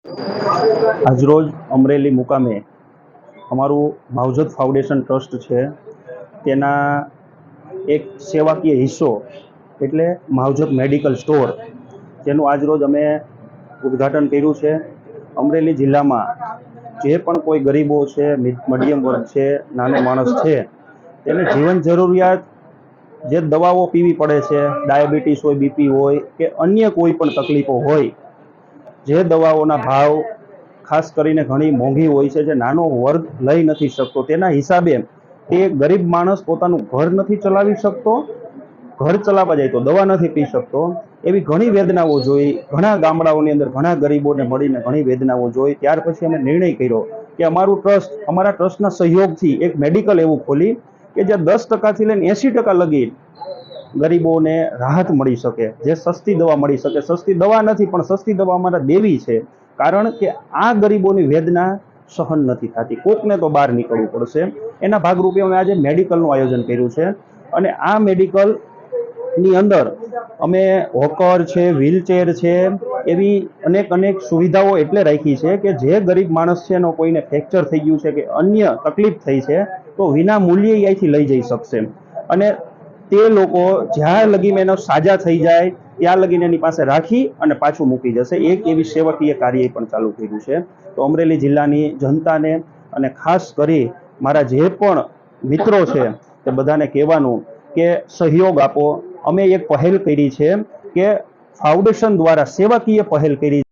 આજરોજ અમરેલી મુકામે અમારું માવજત ફાઉન્ડેશન ટ્રસ્ટ છે તેના એક સેવાકીય હિસ્સો એટલે માવજત મેડિકલ સ્ટોર જેનું આજરોજ અમે ઉદ્ઘાટન કર્યું છે। અમરેલી જિલ્લામાં જે પણ કોઈ ગરીબો છે, મધ્યમ વર્ગ છે, નાનો માણસ છે, તેને જીવન જરૂરિયાત જે દવાઓ પીવી પડે છે, ડાયાબિટીસ હોય, બીપી હોય કે અન્ય કોઈ પણ તકલીફો હોય, જે દવાઓના ભાવ ખાસ કરીને ઘણી મોંઘી હોય છે, જે નાનો વર્ગ લઈ નથી શકતો, તેના હિસાબે તે ગરીબ માણસ પોતાનું ઘર નથી ચલાવી શકતો, ઘર ચલાવવા જાય તો દવા નથી પી શકતો, એવી ઘણી વેદનાઓ જોઈ। ઘણા ગામડાઓની અંદર ઘણા ગરીબોને મળીને ઘણી વેદનાઓ જોઈ। ત્યાર પછી અમે નિર્ણય કર્યો કે અમારું ટ્રસ્ટ, અમારા ટ્રસ્ટના સહયોગથી એક મેડિકલ એવું ખોલી કે જે 10%થી લઈને 80% લગી ગરીબોને રાહત મળી શકે, જે સસ્તી દવા મળી શકે। સસ્તી દવા નથી પણ સસ્તી દવા અમારા દેવી છે, કારણ કે આ ગરીબોની વેદના સહન નથી થતી, કોકને તો બહાર નીકળવું પડશે। એના ભાગરૂપે અમે આજે મેડિકલનું આયોજન કર્યું છે અને આ મેડિકલની અંદર અમે વોકર છે, વ્હીલચેર છે, એવી અનેક સુવિધાઓ એટલે રાખી છે કે જે ગરીબ માણસ છે એનો કોઈને ફ્રેક્ચર થઈ ગયું છે કે અન્ય તકલીફ થઈ છે તો વિના મૂલ્યે અહીંથી લઈ જઈ શકશે અને તે લોકો જ્યાં લગીને એનો સાજા થઈ જાય ત્યાં લગીને એની પાસે રાખી અને પાછું મૂકી જશે। એક એવી સેવાકીય કાર્ય પણ ચાલુ કર્યું છે। તો અમરેલી જિલ્લાની જનતાને અને ખાસ કરી મારા જે પણ મિત્રો છે તે બધાને કહેવાનું કે સહયોગ આપો। અમે એક પહેલ કરી છે કે ફાઉન્ડેશન દ્વારા સેવાકીય પહેલ કરી